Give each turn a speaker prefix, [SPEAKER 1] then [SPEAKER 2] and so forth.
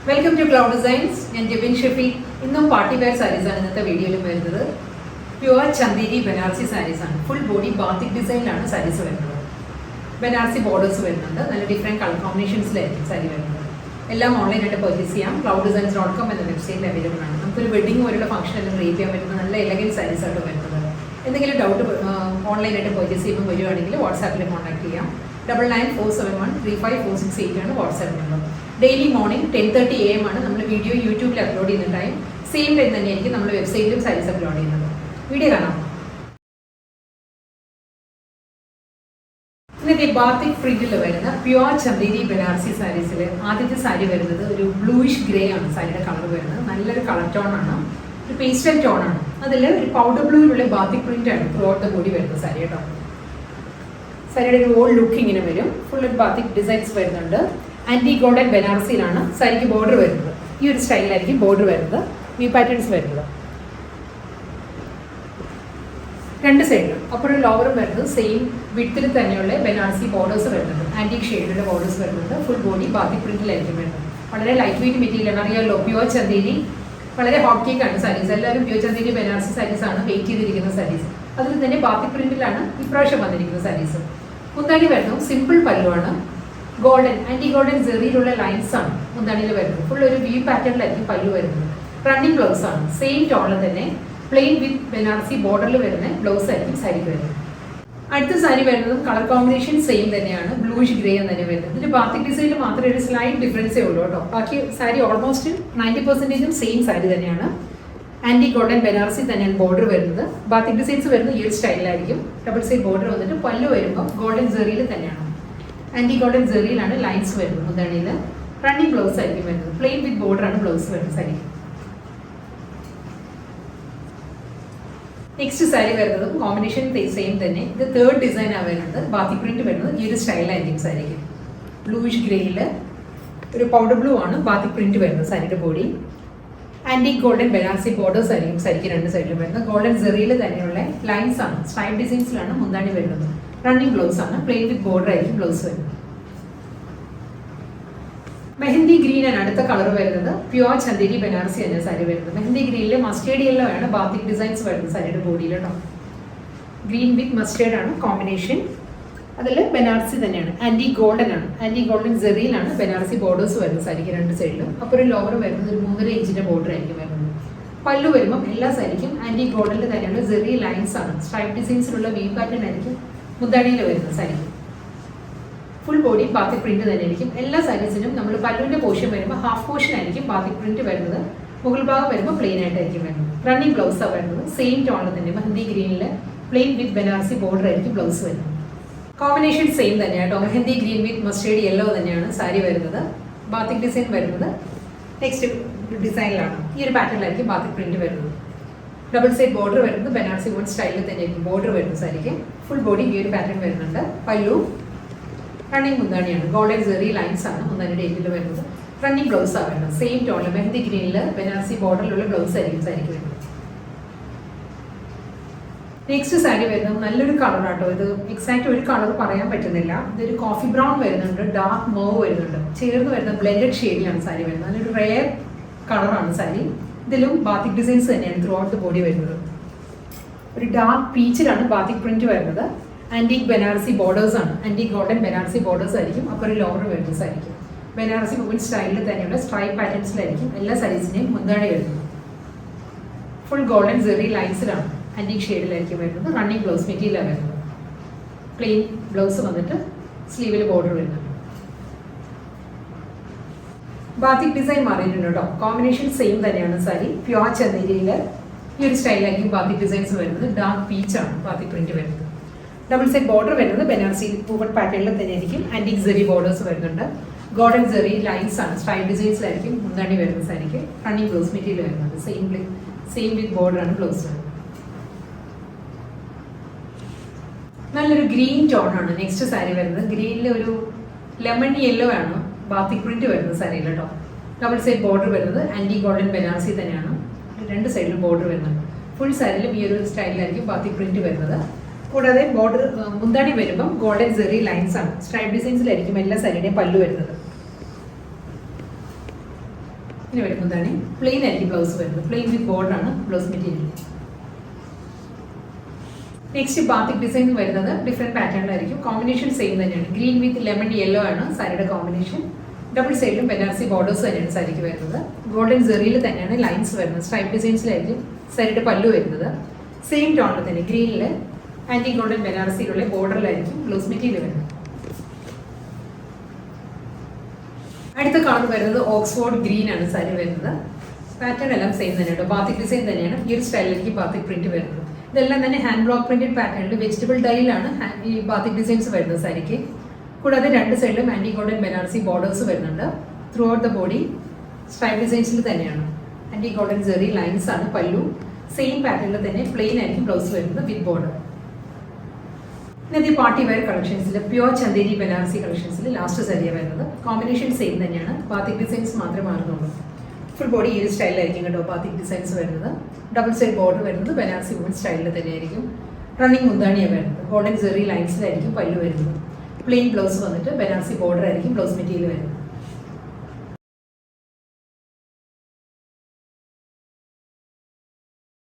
[SPEAKER 1] Welcome to Cloud Designs. I am Dzigns. Innum party wear sarees ആണ് ഇന്നത്തെ വീഡിയോയിൽ വരുന്നത്. പ്യുവർ ചന്ദേരി ബനാറസി സാരീസ് ആണ്. ഫുൾ ബോഡി ബാത്തിക് ഡിസൈനിലാണ് സാരീസ് വരുന്നത്. ബനാറസി ബോർഡേഴ്സ് വരുന്നുണ്ട്. നല്ല ഡിഫറെൻറ്റ് കളർ കോമ്പിനേഷൻസിലായിരിക്കും സാരി വരുന്നത്. എല്ലാം ഓൺലൈനായിട്ട് പർച്ചേസ് ചെയ്യാം. clouddesigns.com എന്ന വെബ്സൈറ്റിൽ അവൈലബിൾ ആണ്. നമുക്കൊരു വെഡിങ് പോലുള്ള ഫംഗ്ഷൻ എല്ലാം ക്രിയേറ്റ് ചെയ്യാൻ പറ്റുന്ന നല്ല എലഗൻറ്റ് സാരീസ് ആയിട്ട് വരുന്നത്. എന്തെങ്കിലും ഡൗട്ട് ഓൺലൈനായിട്ട് പർച്ചേസ് ചെയ്യുമ്പോൾ വരികയാണെങ്കിൽ വാട്സാപ്പിൽ കോൺടാക്ട് ചെയ്യാം. 9947135468 ആണ് WhatsApp number. Daily morning 10:30 AM ആണ് നമ്മൾ വീഡിയോ യൂട്യൂബിൽ അപ്ലോഡ് ചെയ്യുന്ന ടൈം. സെയിം ടൈം തന്നെയായിരിക്കും നമ്മൾ വെബ്സൈറ്റിലും സാരീസ് അപ്ലോഡ് ചെയ്യുന്നത്. വീഡിയോ കാണാം. ഇന്നത്തെ ബാത്തിക് പ്രിന്റിൽ വരുന്ന പ്യുവർ ചന്ദേരി ബനാറസി സാരീസിൽ ആദ്യത്തെ സാരി വരുന്നത് ഒരു ബ്ലൂയിഷ് ഗ്രേ ആണ് സാരിയുടെ കളർ വരുന്നത്. നല്ലൊരു കളർ ടോൺ ആണ്, ഒരു പേസ്റ്റൽ ടോൺ ആണ്. അതിൽ ഒരു പൗഡർ ബ്ലൂവിലുള്ള ബാത്തിക് പ്രിന്റ് ആണ് ത്രൂ ഔട്ട് ദ ബോഡി വരുന്നത് സാരി കേട്ടോ. സാരിയുടെ ഒരു ഓൾഡ് ലുക്ക് ഇങ്ങനെ വരും. ഫുൾ ബാത്തിക് ഡിസൈൻസ് വരുന്നുണ്ട്. ആൻറ്റി ഗോൾഡൻ ബനാറസിയിലാണ് സാരിക്ക് ബോർഡർ വരുന്നത്. ഈ ഒരു സ്റ്റൈലിലായിരിക്കും ബോർഡർ വരുന്നത്. വി പാറ്റേൺസ് വരുന്നത് രണ്ട് സൈഡിലും. അപ്പോൾ ഒരു ലോവറും വരുന്നത് സെയിം വിഡ്ത്തിൽ തന്നെയുള്ള ബനാറസി ബോർഡേഴ്സ് വരുന്നുണ്ട്. ആൻറ്റിക് ഷെയ്ഡിലുള്ള ബോർഡേഴ്സ് വരുന്നുണ്ട്. ഫുൾ ബോഡി ബാത്തിക് പ്രിന്റിലായിരിക്കും വരുന്നത്. വളരെ ലൈറ്റ് വെയിറ്റ് മെറ്റീരിയലാണ്. അറിയാമല്ലോ, പ്യുവർ ചന്ദേരി വളരെ ഹോട്ട് കേക്ക് ആണ് സാരീസ്. എല്ലാവരും പ്യുവർ ചന്ദേരി ബനാറസി സാരീസ് ആണ് വെയിറ്റ് ചെയ്തിരിക്കുന്ന സാരീസ്. അതിൽ തന്നെ ബാത്തിക് പ്രിന്റിലാണ് ഇപ്രാവശ്യം വന്നിരിക്കുന്ന സാരീസ്. മുന്താണി വരുന്നത് സിമ്പിൾ പല്ലുവാണ്. ഗോൾഡൻ ആൻറ്റി ഗോൾഡൻ ജെറിയിലുള്ള ലൈൻസ് ആണ് മുന്താണിയിൽ വരുന്നത്. ഫുൾ ഒരു വി പാറ്റേണിലായിരിക്കും പല്ലു വരുന്നത്. റണ്ണിങ് ബ്ലൗസ് ആണ്. സെയിം ടോണിൽ തന്നെ പ്ലെയിൻ വിത്ത് ബനാറസി ബോർഡറിൽ വരുന്ന ബ്ലൗസ് ആയിരിക്കും സാരിക്ക് വരുന്നത്. അടുത്ത സാരി വരുന്നതും കളർ കോമ്പിനേഷൻ സെയിം തന്നെയാണ്. ബ്ലൂഷ് ഗ്രേ എന്ന് തന്നെ വരുന്നത്. ഇതിൽ ബാത്തിക് ഡിസൈനിൽ മാത്രമേ ഒരു സ്ലൈറ്റ് ഡിഫറൻസേ ഉള്ളൂ കേട്ടോ. ബാക്കി സാരി ഓൾമോസ്റ്റ് 90% സെയിം സാരി തന്നെയാണ്. ആൻറ്റി ഗോൾഡൻ ബനാറസി തന്നെയാണ് ബോർഡർ വരുന്നത്. ബാത്തിക് ഡിസൈൻസ് വരുന്നത് ഈ ഒരു സ്റ്റൈലിലായിരിക്കും. ഡബിൾ സൈഡ് ബോർഡർ വന്നിട്ട് പല്ലു വരുമ്പോൾ ഗോൾഡൻ ജെറിയിൽ തന്നെയാണ്. ആൻറ്റി ഗോൾഡൻ ജെറിയിലാണ് ലൈൻസ് വരുന്നത്. മുന്താണിയിൽ റണ്ണിങ് ബ്ലൗസ് ആയിരിക്കും വരുന്നത്. പ്ലെയിൻ വിത്ത് ബോർഡറാണ് ബ്ലൗസ് വരുന്നത് സാരി. നെക്സ്റ്റ് സാരി വരുന്നത് കോമ്പിനേഷൻ സെയിം തന്നെ. ഇത് തേർഡ് ഡിസൈനാണ് വരുന്നത്. ബാത്തിക് പ്രിന്റ് വരുന്നത് ഈ ഒരു സ്റ്റൈലായിരിക്കും സാരിക്ക്. ബ്ലൂയിഷ് ഗ്രേയിൽ ഒരു പൗഡർ ബ്ലൂ ആണ് ബാത്തിക് പ്രിന്റ് വരുന്നത് സാരിയുടെ body. Antique golden Banarasi borders ആയിരിക്കും സാരിക്ക് രണ്ട് സൈഡിലും വരുന്നത്. ഗോൾഡൻ ജെറിയിൽ തന്നെയുള്ള ലൈൻസ് ആണ്. സ്ട്രൈപ്പ് ഡിസൈൻസിലാണ് മുന്താണി വരുന്നത്. റണ്ണിങ് ബ്ലൗസ് ആണ്. പ്ലെയിൻ വിത്ത് ബോർഡർ ആയിരിക്കും ബ്ലൗസ് വരുന്നത്. മെഹന്തി ഗ്രീൻ ആണ് അടുത്ത കളർ വരുന്നത്. പ്യുവർ ചന്ദേരി ബനാറസി തന്നെ സാരി വരുന്നത്. മെഹന്തി ഗ്രീനിൽ മസ്റ്റേർഡ് യെല്ലോ ആണ് ബാത്തിക് ഡിസൈൻസ് വരുന്നത് സാരിയുടെ ബോഡിയിൽ കേട്ടോ. ഗ്രീൻ വിത്ത് മസ്റ്റേർഡ് ആണ് കോമ്പിനേഷൻ. അതിൽ ബനാറസി തന്നെയാണ്. ആൻറ്റി ഗോൾഡൻ ആണ്. ആൻറ്റി ഗോൾഡൻ ജെറിയിലാണ് ബനാറസി ബോർഡേഴ്സ് വരുന്നത് സാരിക്ക് രണ്ട് സൈഡിലും. അപ്പോൾ ഒരു ലോവർ വരുന്നത് ഒരു 3.5 ഇഞ്ചിന്റെ ബോർഡർ ആയിരിക്കും വരുന്നത്. പല്ലു വരുമ്പം എല്ലാ സാരിക്കും ആൻറ്റി ഗോൾഡനിൽ തന്നെയുള്ള ജെറി ലൈൻസ് ആണ്. സ്ട്രൈപ്പ് ഡിസൈൻസിലുള്ള വി പാറ്റേൺ ആയിരിക്കും മുന്താണിയിൽ വരുന്നത് സാരിക്ക്. ഫുൾ ബോഡി ബാത്തിക് പ്രിന്റ് തന്നെ ആയിരിക്കും. എല്ലാ സാരീസിനും നമ്മൾ പല്ലുവിന്റെ പോർഷൻ വരുമ്പോൾ ഹാഫ് പോർഷൻ ആയിരിക്കും ബാത്തിക് പ്രിന്റ് വരുന്നത്. മുകൾ ഭാഗം വരുമ്പോൾ പ്ലെയിൻ ആയിട്ടായിരിക്കും വരുന്നത്. റണ്ണിങ് ബ്ലൗസാണ് വരുന്നത്. സെയിം ടോണിൽ തന്നെ mehndi ഗ്രീനിൽ plane with Banarasi border ആയിരിക്കും ബ്ലൗസ് വരുന്നത്. കോമ്പിനേഷൻ സെയിം തന്നെയാണ് കേട്ടോ. മെഹന്തി ഗ്രീൻ വിത്ത് മസ്റ്റേർഡ് യെല്ലോ തന്നെയാണ് സാരി വരുന്നത്. ബാത്തിക് ഡിസൈൻ വരുന്നത് നെക്സ്റ്റ് ഡിസൈനിലാണ്. ഈ ഒരു പാറ്റേണിലായിരിക്കും ബാത്തിക് പ്രിന്റ് വരുന്നത്. ഡബിൾ സൈഡ് ബോർഡർ വരുന്നത് ബനാറസി വോൺ സ്റ്റൈലിൽ തന്നെയായിരിക്കും ബോർഡർ വരുന്നത് സാരിക്ക്. ഫുൾ ബോഡി ഈ ഒരു പാറ്റേൺ വരുന്നുണ്ട്. പല്ലു റണ്ണിങ് മുന്താണിയാണ്. ഗോൾഡൻ ജെറി ലൈൻസ് ആണ് മുന്താണിയുടെ ഏരിയയിൽ വരുന്നത്. റണ്ണിങ് ബ്ലൗസ് ആണ് വരുന്നത്. സെയിം ടോണിൽ മെഹന്തി ഗ്രീനിൽ ബനാറസി ബോർഡറിലുള്ള ബ്ലൗസ് ആയിരിക്കും സാരിക്ക് വരുന്നത്. നെക്സ്റ്റ് സാരി വരുന്നത് നല്ലൊരു കളറാട്ടോ. ഇത് എക്സാക്ട് ഒരു കളർ പറയാൻ പറ്റുന്നില്ല. ഇതൊരു കോഫി ബ്രൗൺ വരുന്നുണ്ട്. ഡാർക്ക് മോവ് വരുന്നുണ്ട്. ചേർന്ന് വരുന്ന ബ്ലെൻഡഡ് ഷെയ്ഡിലാണ് സാരി വരുന്നത്. നല്ലൊരു റെയർ കളറാണ് സാരി. ഇതിലും ബാത്തിക് ഡിസൈൻസ് തന്നെയാണ് ത്രൂ ഔട്ട് ദ ബോഡി വരുന്നത്. ഒരു ഡാർക്ക് പീച്ചിലാണ് ബാത്തിക് പ്രിന്റ് വരുന്നത്. ആൻറ്റിക് ബനാറസി ബോർഡേഴ്സ് ആണ്. ആൻറ്റിക് ഗോൾഡൻ ബനാറസി ബോർഡേഴ്സ് ആയിരിക്കും. അപ്പോൾ ഒരു ലോവർ വരുന്നത് സാരിക്കും. ബനാറസി വുമൻ സ്റ്റൈലിൽ തന്നെയുള്ള സ്ട്രൈപ്പ് പാറ്റേൺസിലായിരിക്കും എല്ലാ സാരീസിനെയും മുന്താണി വരുന്നത്. ഫുൾ ഗോൾഡൻ ജെറി ലൈൻസിലാണ് ആൻറ്റിക് ഷെയ്ഡിലായിരിക്കും വരുന്നത്. റണ്ണിങ് ബ്ലൗസ് മെറ്റീരിയലാണ് വരുന്നത്. പ്ലെയിൻ ബ്ലൗസ് വന്നിട്ട് സ്ലീവിൽ ബോർഡർ വരുന്നുണ്ട്. ബാത്തിക് ഡിസൈൻ മാറിയിട്ടുണ്ട് കേട്ടോ. കോമ്പിനേഷൻ സെയിം തന്നെയാണ് സാരി. പ്യുവർ ചന്ദേരിയിൽ ഈ ഒരു സ്റ്റൈലായിരിക്കും ബാത്തിക് ഡിസൈൻസ് വരുന്നത്. ഡാർക്ക് പീച്ചാണ് ബാത്തിക് പ്രിന്റ് വരുന്നത്. ഡബിൾ സൈഡ് ബോർഡർ വരുന്നത് ബനാറസി പൂവൺ പാറ്റേണിൽ തന്നെയായിരിക്കും. ആൻറ്റിക് ജെറി ബോർഡേഴ്സ് വരുന്നുണ്ട്. ഗോൾഡൻ ജെറി ലൈൻസ് ആണ്. സ്ട്രൈപ്പ് ഡിസൈൻസിലായിരിക്കും മുന്താണി വരുന്ന സാരിക്ക്. റണ്ണിങ് ബ്ലൗസ് മെറ്റീരിയൽ വരുന്നത്. സെയിം വിത്ത് ബോർഡർ ആണ് ബ്ലൗസ് വരുന്നത്. നല്ലൊരു ഗ്രീൻ ടോണാണ് നെക്സ്റ്റ് സാരി വരുന്നത്. ഗ്രീനിൽ ഒരു ലെമൺ യെല്ലോ ആണ് ബാത്തിക് പ്രിന്റ് വരുന്നത് സാരിയിൽ കേട്ടോ. ഡബിൾ സൈഡ് ബോർഡർ വരുന്നത് ആൻറ്റി ഗോൾഡൻ ബനാറസി തന്നെയാണ്. രണ്ട് സൈഡിലും ബോർഡർ വരുന്നുണ്ട്. ഫുൾ സാരിയിലും ഈ ഒരു സ്റ്റൈലിലായിരിക്കും ബാത്തിക് പ്രിന്റ് വരുന്നത്. കൂടാതെ ബോർഡർ മുന്താണി വരുമ്പം ഗോൾഡൻ ജെറി ലൈൻസ് ആണ്. സ്ട്രൈപ്പ് ഡിസൈൻസിലായിരിക്കും എല്ലാ സാരിയുടെയും പല്ലു വരുന്നത്. ഇനി വരുന്നതാണ് പ്ലെയിൻ ആയിരിക്കും ബ്ലൗസ് വരുന്നത്. പ്ലെയിൻ വിത്ത് ബോർഡറാണ് blouse material. Next batik design വരുന്നത് ഡിഫറെൻറ്റ് പാറ്റേണിലായിരിക്കും. കോമ്പിനേഷൻ സെയിം തന്നെയാണ്. ഗ്രീൻ വിത്ത് ലെമൺ യെല്ലോ ആണ് സാരിയുടെ കോമ്പിനേഷൻ. ഡബിൾ സൈഡിലും ബനാറസി ബോർഡേഴ്സ് തന്നെയാണ് സാരിക്ക് വരുന്നത്. ഗോൾഡൻ ജെറിയിൽ തന്നെയാണ് ലൈൻസ് വരുന്നത്. സ്ട്രൈപ്പ് ഡിസൈൻസിലായിരിക്കും സാരിയുടെ പല്ലു വരുന്നത്. സെയിം ടോണിൽ തന്നെ ഗ്രീനിൽ ആൻറ്റി ഗോൾഡൻ ബനാറസിയിലുള്ള ബോർഡറിലായിരിക്കും ബ്ലൗസ് മെറ്റീരിയൽ വരുന്നത്. അടുത്ത കളർ വരുന്നത് ഓക്സ്ഫോർഡ് ഗ്രീൻ ആണ് സാരി വരുന്നത്. പാറ്റേൺ എല്ലാം സെയിം തന്നെയാണ്. ബാത്തിക് ഡിസൈൻ തന്നെയാണ്. ഈ ഒരു സ്റ്റൈലിലേക്ക് ബാത്തിക് പ്രിന്റ് വരുന്നത്. ഇതെല്ലാം തന്നെ ഹാൻഡ് ബ്ലോക്ക് പ്രിന്റഡ് പാറ്റേണിൽ വെജിറ്റബിൾ ഡൈയിലാണ് ഈ ബാത്തിക് ഡിസൈൻസ് വരുന്നത് സാരിക്ക്. കൂടാതെ രണ്ട് സൈഡിലും ആൻറ്റി ഗോൾഡൻ ബനാറസി ബോർഡേഴ്സ് വരുന്നുണ്ട്. Throughout the body stripe ഡിസൈൻസിൽ തന്നെയാണ്. ആൻറ്റി ഗോൾഡൻ ജെറി ലൈൻസ് ആണ് പല്ലു. സെയിം പാറ്റേണിൽ തന്നെ പ്ലെയിൻ ആയിരിക്കും ബ്ലൗസ് വരുന്നത് വിത്ത് ബോർഡർ. ഇന്നത്തെ പാർട്ടി വെയർ കളക്ഷൻസിൽ പ്യുവർ ചന്ദേരി ബനാറസി കളക്ഷൻസിൽ ലാസ്റ്റ് സാരിയാണ് വരുന്നത്. കോമ്പിനേഷൻ സെയിം തന്നെയാണ്. ബാത്തിക് ഡിസൈൻസ് മാത്രമേ മാറുന്നുള്ളൂ. ഫുൾ ബോഡി ഈ ഒരു സ്റ്റൈലിലായിരിക്കും കേട്ടോ ബാത്തിക് ഡിസൈൻസ് വരുന്നത്. ഡബിൾ സൈഡ് ബോർഡർ വരുന്നത് ബനാറസി വുമൺ സ്റ്റൈലിൽ തന്നെയായിരിക്കും. റണ്ണിങ് മുന്താണിയാണ് വരുന്നത്. ഗോൾഡൻ ജെറി ലൈൻസിലായിരിക്കും പല്ലു വരുന്നത്. പ്ലെയിൻ ബ്ലൗസ് വന്നിട്ട് ബനാറസി ബോർഡർ ആയിരിക്കും ബ്ലൗസ് മെറ്റീരിയൽ വരുന്നത്.